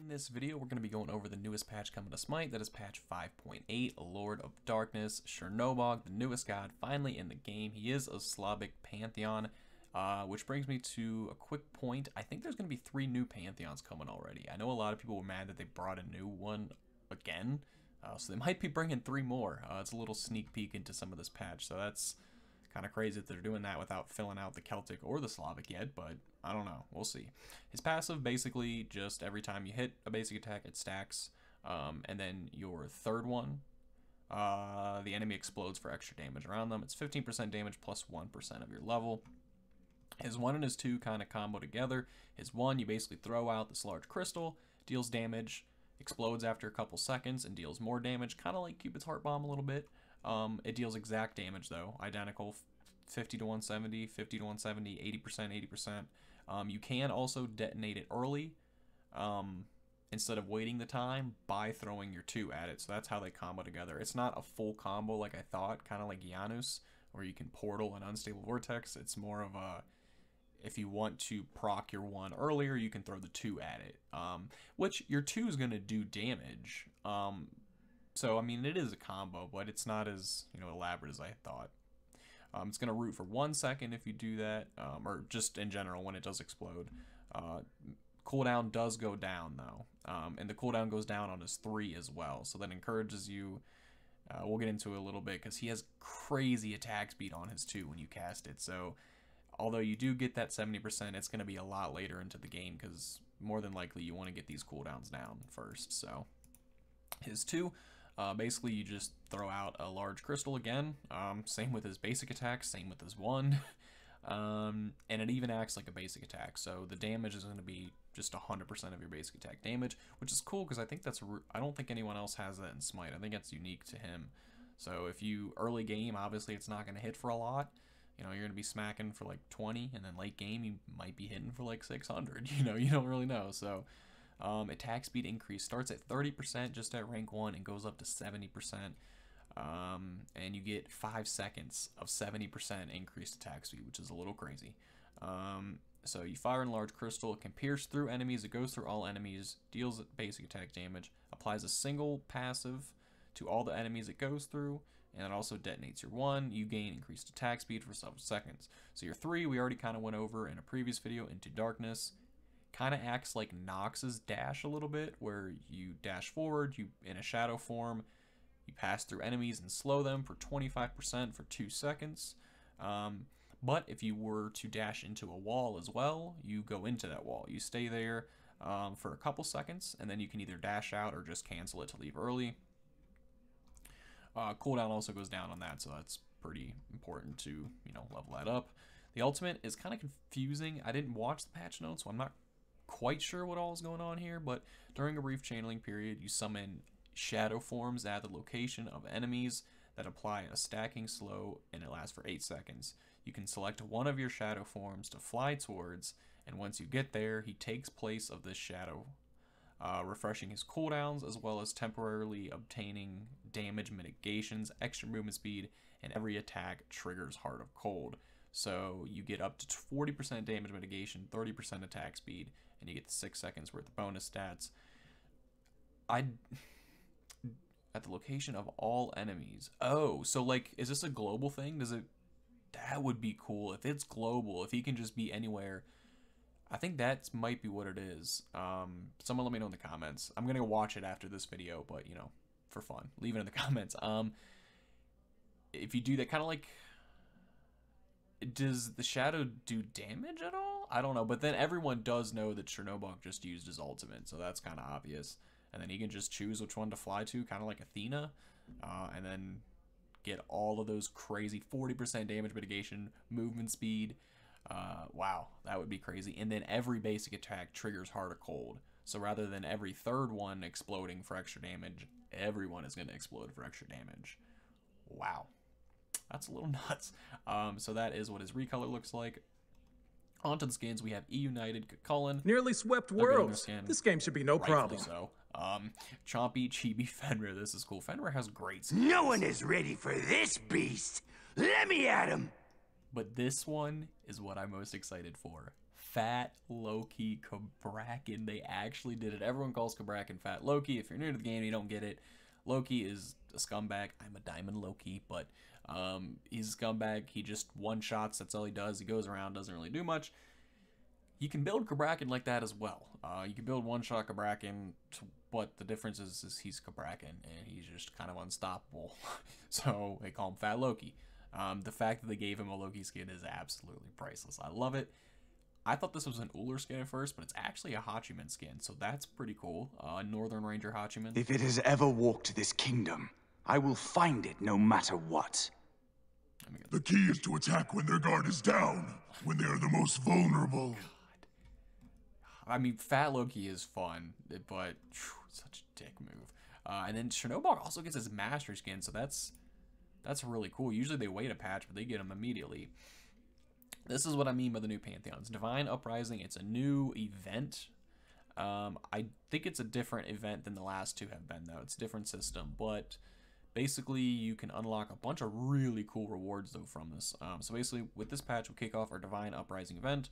In this video, we're going to be going over the newest patch coming to Smite, that is patch 5.8, Lord of Darkness, Chernobog, the newest god, finally in the game. He is a Slavic pantheon, which brings me to a quick point. I think there's going to be 3 new pantheons coming already. I know a lot of people were mad that they brought a new one again, so they might be bringing 3 more. It's a little sneak peek into some of this patch, so that's kind of crazy that they're doing that without filling out the Celtic or the Slavic yet, but I don't know. We'll see. His passive, basically just every time you hit a basic attack, it stacks, and then your third one, the enemy explodes for extra damage around them. It's 15% damage plus 1% of your level. His 1 and his 2 kind of combo together. His 1, you basically throw out this large crystal, deals damage, explodes after a couple seconds, and deals more damage, kind of like Cupid's Heart Bomb a little bit. It deals exact damage though, identical, 50 to 170, 50 to 170, 80%, 80%. You can also detonate it early, instead of waiting the time, by throwing your 2 at it. So that's how they combo together. It's not a full combo like I thought, kind of like Janus, where you can portal an unstable vortex. It's more of a, if you want to proc your 1 earlier, you can throw the 2 at it, which your 2 is going to do damage. So, I mean, it is a combo, but it's not as, elaborate as I thought. It's going to root for 1 second if you do that, or just in general when it does explode. Cooldown does go down, though, and the cooldown goes down on his 3 as well, so that encourages you. We'll get into it a little bit, because he has crazy attack speed on his 2 when you cast it, so although you do get that 70%, it's going to be a lot later into the game, because more than likely you want to get these cooldowns down first. So his 2, basically you just throw out a large crystal again, same with his basic attack, same with his 1, and it even acts like a basic attack, so the damage is going to be just 100% of your basic attack damage, which is cool, because I think that's, I don't think anyone else has that in Smite. I think that's unique to him. So if you early game, obviously it's not going to hit for a lot. You're going to be smacking for like 20, and then late game you might be hitting for like 600. You don't really know. So attack speed increase starts at 30% just at rank 1 and goes up to 70%. And you get 5 seconds of 70% increased attack speed, which is a little crazy. So you fire in a large crystal, it can pierce through enemies, it goes through all enemies, deals basic attack damage, applies a single passive to all the enemies it goes through, and it also detonates your 1. You gain increased attack speed for several seconds. So your 3, we already kind of went over in a previous video, Into Darkness. Kind of acts like Nox's dash a little bit, where you dash forward, you in a shadow form, you pass through enemies and slow them for 25% for 2 seconds. But if you were to dash into a wall as well, you go into that wall. You stay there for a couple seconds, and then you can either dash out or just cancel it to leave early. Cooldown also goes down on that, so that's pretty important to, level that up. The ultimate is kind of confusing. I didn't watch the patch notes, so I'm not quite sure what all is going on here, but during a brief channeling period, you summon shadow forms at the location of enemies that apply a stacking slow, and it lasts for 8 seconds. You can select one of your shadow forms to fly towards, and once you get there, he takes place of this shadow, refreshing his cooldowns, as well as temporarily obtaining damage mitigations, extra movement speed, and every attack triggers Heart of Cold. So you get up to 40% damage mitigation, 30% attack speed, and you get the 6 seconds worth of bonus stats. At the location of all enemies. Oh, so like, is this a global thing? That would be cool if it's global, if he can just be anywhere. I think that might be what it is. Someone let me know in the comments. I'm gonna go watch it after this video, but for fun, leave it in the comments. If you do that, kind of like, does the shadow do damage at all? I don't know, but then everyone does know that Chernobog just used his ultimate, so that's kind of obvious. And then he can just choose which one to fly to, kind of like Athena, and then get all of those crazy 40% damage mitigation, movement speed. Wow, that would be crazy. And then every basic attack triggers Heart of Cold. So rather than every third one exploding for extra damage, everyone is going to explode for extra damage. Wow, that's a little nuts. So that is what his recolor looks like. Onto the skins, we have E-United, Cullen. Nearly swept worlds. This game should be no problem. So, Chompy, Chibi, Fenrir. This is cool. Fenrir has great skins. No one is ready for this beast. Let me at him. But this one is what I'm most excited for. Fat Loki Cabrakan. They actually did it. Everyone calls Cabrakan Fat Loki. If you're new to the game and you don't get it, Loki is a scumbag. I'm a Diamond Loki, but he's a scumbag. He just one-shots. That's all he does. He goes around, doesn't really do much. You can build Cabrakan like that as well. You can build one-shot Cabrakan, but the difference is he's Cabrakan, and he's just kind of unstoppable. So they call him Fat Loki. The fact that they gave him a Loki skin is absolutely priceless. I love it. I thought this was an Uller skin at first, but it's actually a Hachiman skin, so that's pretty cool. Northern Ranger Hachiman. If it has ever walked this kingdom, I will find it no matter what. The key is to attack when their guard is down, when they are the most vulnerable. God. I mean, Fat Loki is fun, but such a dick move. And then Chernobog also gets his Master skin, so that's really cool. Usually they wait a patch, but they get them immediately. This is what I mean by the new Pantheons. Divine Uprising, it's a new event. I think it's a different event than the last two have been, though. It's a different system, but basically you can unlock a bunch of really cool rewards, though, from this. So basically, with this patch, we'll kick off our Divine Uprising event,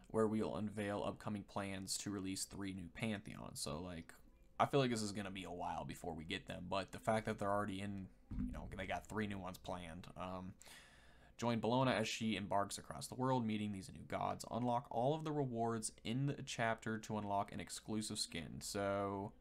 where we'll unveil upcoming plans to release 3 new Pantheons. So, like, I feel like this is going to be a while before we get them, but the fact that they're already in, you know, they got 3 new ones planned. Join Bellona as she embarks across the world, meeting these new gods. Unlock all of the rewards in the chapter to unlock an exclusive skin. So,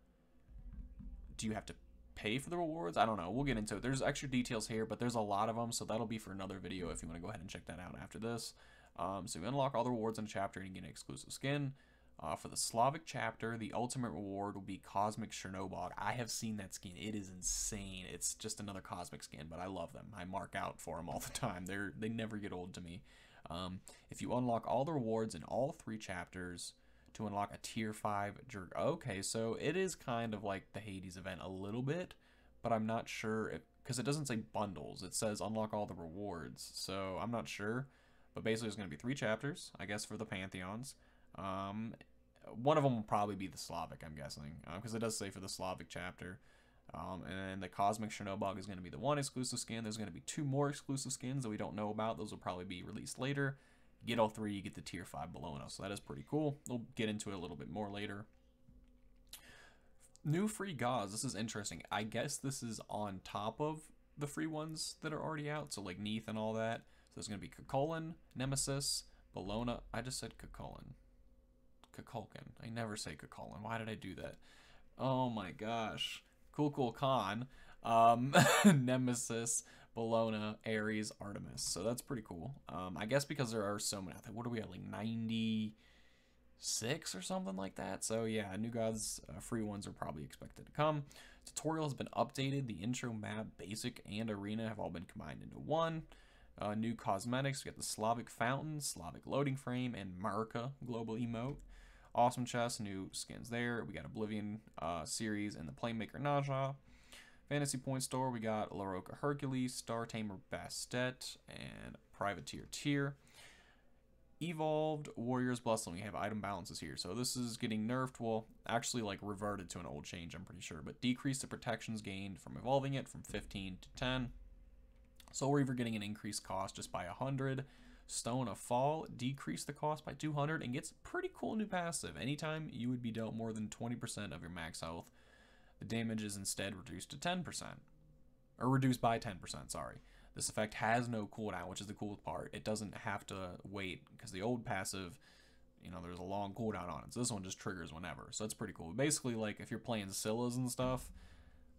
do you have to pay for the rewards? I don't know. We'll get into it. There's extra details here, but there's a lot of them, so that'll be for another video if you want to go ahead and check that out after this. So you unlock all the rewards in the chapter and you get an exclusive skin. For the Slavic chapter, the ultimate reward will be Cosmic Chernobog. I have seen that skin. It is insane. It's just another Cosmic skin, but I love them. I mark out for them all the time. They never get old to me. If you unlock all the rewards in all 3 chapters to unlock a tier 5 jerk. Okay, so it is kind of like the Hades event a little bit, but I'm not sure because it doesn't say bundles. It says unlock all the rewards, so I'm not sure. But basically, there's going to be 3 chapters, I guess, for the Pantheons. One of them will probably be the Slavic, I'm guessing, because it does say for the Slavic chapter. And then the Cosmic Chernobog is going to be the 1 exclusive skin. There's going to be 2 more exclusive skins that we don't know about. Those will probably be released later. You get all 3, you get the tier 5 Bellona, so that is pretty cool. We'll get into it a little bit more later. New free gods. This is interesting. I guess this is on top of the free ones that are already out, so like Neath and all that. So there's going to be Kukulkan, Nemesis, Bellona. I just said Kukulkan. Kukulkan. I never say Kukulkan. Why did I do that? Oh my gosh. Kukulkan, Nemesis, Bellona, Ares, Artemis. So that's pretty cool. I guess because there are so many. I think, what are we at, like 96 or something like that? So yeah, new gods, free ones are probably expected to come. Tutorial has been updated. The intro, map, basic, and arena have all been combined into one. New cosmetics. We got the Slavic Fountain, Slavic Loading Frame, and Marika Global Emote. Awesome chest, new skins there. We got Oblivion series and the Playmaker Naja. Fantasy Point Store, we got Laroka Hercules, Star Tamer Bastet, and Privateer Tier. Evolved Warriors Blessing, we have item balances here. So this is getting nerfed, well, actually like reverted to an old change, I'm pretty sure. But decrease the protections gained from evolving it from 15 to 10. Soul Reaver getting an increased cost just by 100. Stone of Fall, decrease the cost by 200 and gets a pretty cool new passive. Anytime you would be dealt more than 20% of your max health, the damage is instead reduced to 10%. Or reduced by 10%, sorry. This effect has no cooldown, which is the coolest part. It doesn't have to wait, because the old passive, you know, there's a long cooldown on it. So this one just triggers whenever. So that's pretty cool. Basically, like, if you're playing Scyllas and stuff,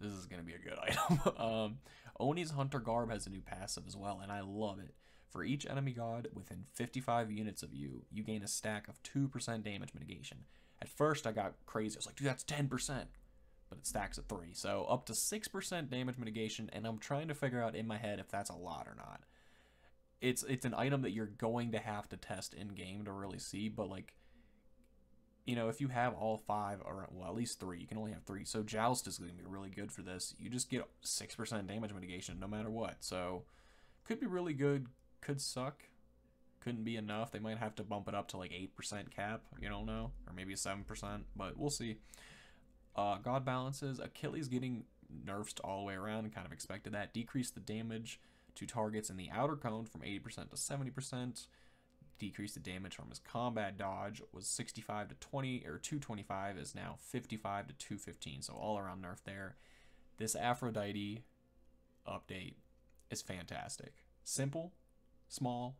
this is going to be a good item. Oni's Hunter Garb has a new passive as well, and I love it. For each enemy god within 55 units of you, you gain a stack of 2% damage mitigation. At first, I got crazy. I was like, dude, that's 10%. But it stacks at 3. So up to 6% damage mitigation, and I'm trying to figure out in my head if that's a lot or not. It's an item that you're going to have to test in-game to really see, but like, you know, if you have all 5, or well, at least 3, you can only have 3. So Joust is going to be really good for this. You just get 6% damage mitigation no matter what. So could be really good. Could suck. Couldn't be enough. They might have to bump it up to like 8% cap. You don't know. Or maybe 7%. But we'll see. God balances. Achilles getting nerfed all the way around. Kind of expected that. Decrease the damage to targets in the outer cone from 80% to 70%. decrease the damage from his combat dodge, was 65 to 20 or 225 is now 55 to 215. So all around nerf there. This Aphrodite update is fantastic. Simple, small,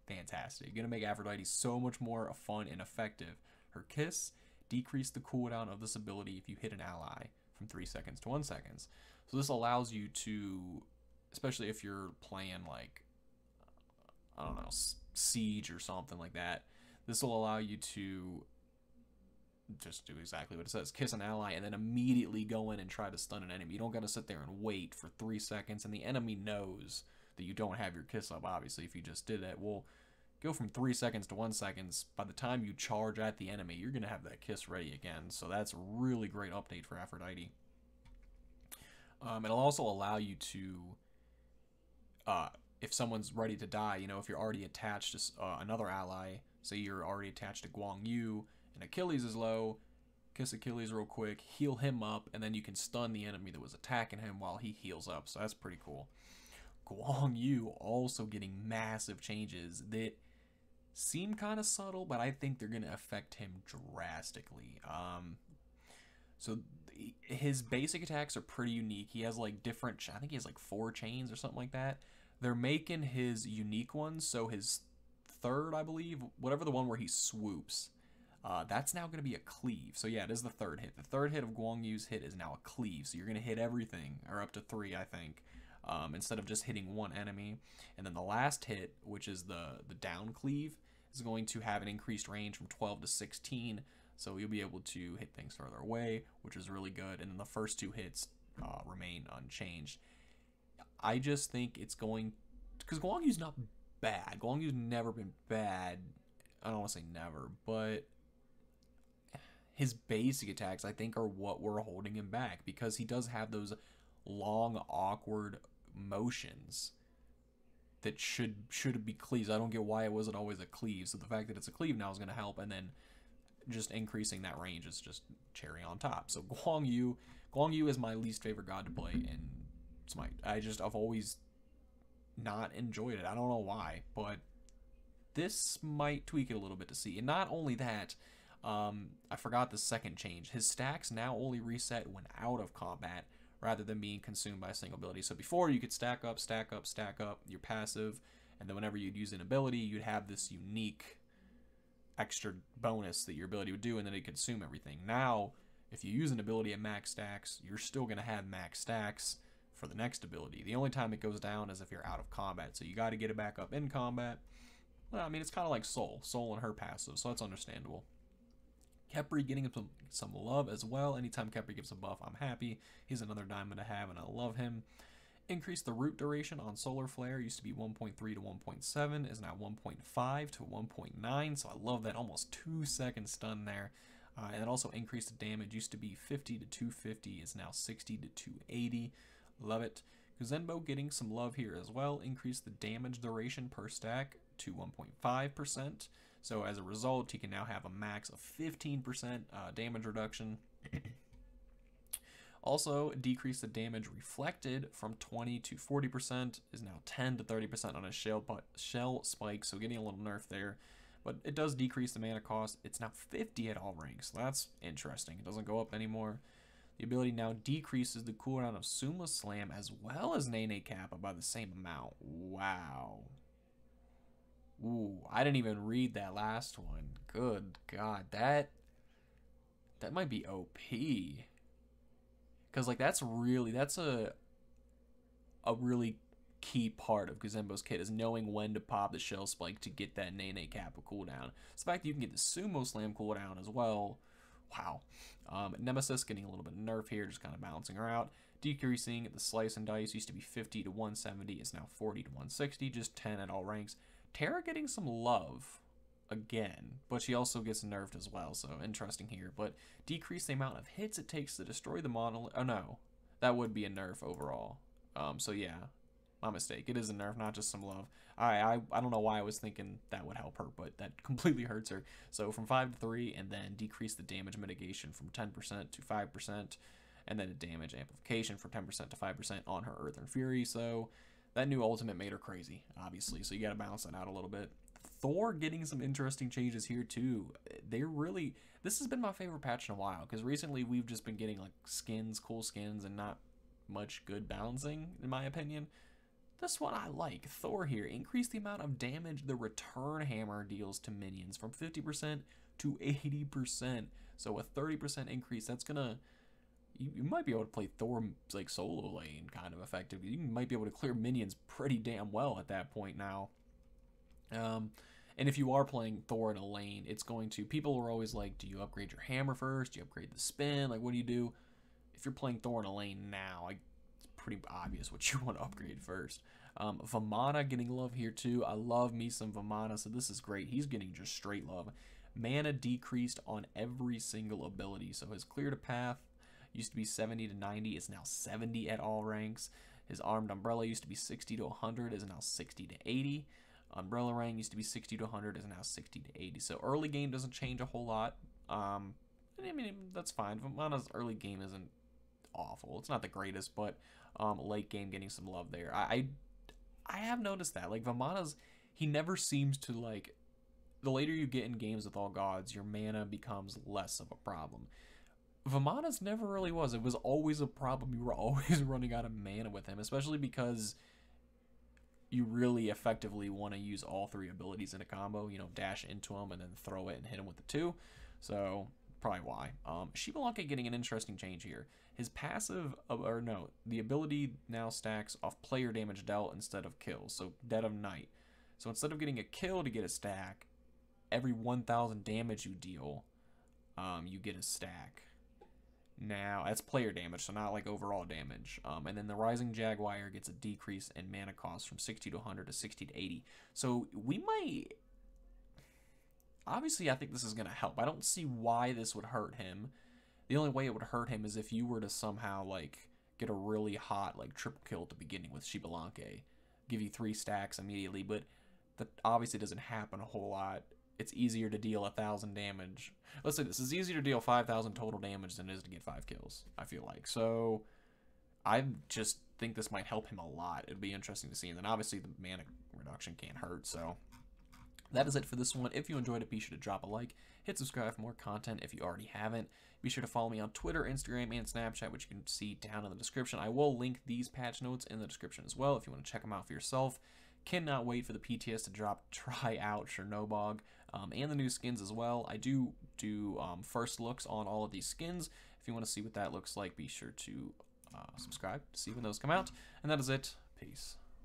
fantastic. Gonna make Aphrodite so much more fun and effective. Her kiss decreased the cooldown of this ability if you hit an ally from 3 seconds to 1 second. So this allows you to, especially if you're playing like, I don't know, Siege or something like that, this will allow you to just do exactly what it says. Kiss an ally and then immediately go in and try to stun an enemy. You don't got to sit there and wait for 3 seconds, and the enemy knows that you don't have your kiss up, obviously, if you just did that. Well, go from 3 seconds to 1 second. By the time you charge at the enemy, you're going to have that kiss ready again. So that's a really great update for Aphrodite. It'll also allow you to, if someone's ready to die, you know, if you're already attached to another ally, say you're already attached to Guan Yu, and Achilles is low, kiss Achilles real quick, heal him up, and then you can stun the enemy that was attacking him while he heals up. So that's pretty cool. Guan Yu also getting massive changes that seem kind of subtle, but I think they're going to affect him drastically. So his basic attacks are pretty unique. He has like different, I think he has like 4 chains or something like that. They're making his unique ones, so his third, I believe, whatever the one where he swoops, that's now going to be a cleave. So yeah, it is the third hit. The third hit of Guan Yu's hit is now a cleave. So you're going to hit everything, or up to 3, I think, instead of just hitting one enemy. And then the last hit, which is the down cleave, is going to have an increased range from 12 to 16. So you'll be able to hit things further away, which is really good. And then the first 2 hits remain unchanged. I just think it's going, because Guan Yu's not bad. Guan Yu's never been bad. I don't want to say never, but his basic attacks, I think, are what we're holding him back, because he does have those long, awkward motions that should be cleaves. I don't get why it wasn't always a cleave. So the fact that it's a cleave now is going to help, and then just increasing that range is just cherry on top. So Guan Yu is my least favorite god to play in Smite. I've always not enjoyed it. I don't know why, but this might tweak it a little bit to see. And not only that, I forgot the second change. His stacks now only reset when out of combat, rather than being consumed by a single ability. So before, you could stack up your passive, and then whenever you'd use an ability, you'd have this unique extra bonus that your ability would do, and then it'd consume everything. Now, if you use an ability at max stacks, you're still going to have max stacks for the next ability. The only time it goes down is if you're out of combat, so you got to get it back up in combat. Well, I mean, it's kind of like Soul and her passive, so that's understandable. Khepri getting some love as well. Anytime Khepri gives a buff, I'm happy. He's another diamond to have, and I love him. Increase the root duration on Solar Flare. Used to be 1.3 to 1.7, is now 1.5 to 1.9, so I love that. Almost 2 second stun there. And it also increased the damage. Used to be 50 to 250, is now 60 to 280. Love it. Kuzenbo getting some love here as well. Increased the damage duration per stack to 1.5%. So as a result, he can now have a max of 15% damage reduction. Also, decrease the damage reflected from 20 to 40%, is now 10 to 30% on a shell spike, so getting a little nerf there. But it does decrease the mana cost. It's now 50 at all ranks, so that's interesting. It doesn't go up anymore. The ability now decreases the cooldown of Suma Slam as well as Nene Kappa by the same amount. Wow. Ooh, I didn't even read that last one. Good God, that might be OP. Because, like, that's a really key part of Kuzenbo's kit, is knowing when to pop the shell spike to get that Nene Kappa cooldown. So the fact that you can get the Sumo Slam cooldown as well, wow. Nemesis getting a little bit of nerf here, just kind of balancing her out. Decreasing the slice and dice, used to be 50 to 170, is now 40 to 160, just 10 at all ranks. Terra getting some love again, but she also gets nerfed as well, so interesting here. But decrease the amount of hits it takes to destroy the model. Oh no, that would be a nerf overall. So yeah, my mistake. It is a nerf, not just some love. I don't know why I was thinking that would help her, but that completely hurts her. So from 5 to 3, and then decrease the damage mitigation from 10% to 5%, and then a damage amplification from 10% to 5% on her Earth and Fury. So that new ultimate made her crazy, obviously, so you got to balance that out a little bit. Thor getting some interesting changes here too. This has been my favorite patch in a while, because recently we've just been getting like skins, cool skins, and not much good balancing, in my opinion. This one I like. Thor here. Increase the amount of damage the return hammer deals to minions from 50% to 80%. So a 30% increase, that's gonna... You might be able to play Thor like solo lane kind of effectively. You might be able to clear minions pretty damn well at that point now. And if you are playing Thor in a lane, it's going to... People are always like, do you upgrade your hammer first? Do you upgrade the spin? Like, what do you do? If you're playing Thor in a lane now, it's pretty obvious what you want to upgrade first. Vamana getting love here too. I love me some Vamana, so this is great. He's getting just straight love. Mana decreased on every single ability. So his clear to path used to be 70 to 90. It's now 70 at all ranks. His armed umbrella used to be 60 to 100. Is now 60 to 80. Umbrella rank used to be 60 to 100. Is now 60 to 80. So early game doesn't change a whole lot. I mean, that's fine. Vamana's early game isn't awful. It's not the greatest, but late game getting some love there. I have noticed that. Like, Vamana's, he never seems to, like, the later you get in games with all gods, your mana becomes less of a problem. Vamana's never really was. It was always a problem. You were always running out of mana with him, especially because you really effectively want to use all three abilities in a combo. You know, dash into him and then throw it and hit him with the two. So, probably why. Shibalanke getting an interesting change here. His passive, the ability now stacks off player damage dealt instead of kills. So, Dead of Night. So, instead of getting a kill to get a stack, every 1,000 damage you deal, you get a stack. Now, that's player damage, so not like overall damage. And then the Rising Jaguar gets a decrease in mana cost from 60 to 100 to 60 to 80. So we might... Obviously, I think this is going to help. I don't see why this would hurt him. The only way it would hurt him is if you were to somehow, like, get a really hot, like, triple kill at the beginning with Shibalanke. Give you 3 stacks immediately, but that obviously doesn't happen a whole lot. It's easier to deal 1,000 damage. Let's say this is easier to deal 5,000 total damage than it is to get 5 kills, I feel like. So I just think this might help him a lot. It'd be interesting to see. And then obviously the mana reduction can't hurt. So that is it for this one. If you enjoyed it, be sure to drop a like. Hit subscribe for more content if you already haven't. Be sure to follow me on Twitter, Instagram, and Snapchat, which you can see down in the description. I will link these patch notes in the description as well if you want to check them out for yourself. Cannot wait for the PTS to drop, try out Chernobog, and the new skins as well. I do first looks on all of these skins. If you want to see what that looks like, be sure to subscribe to see when those come out. And that is it. Peace.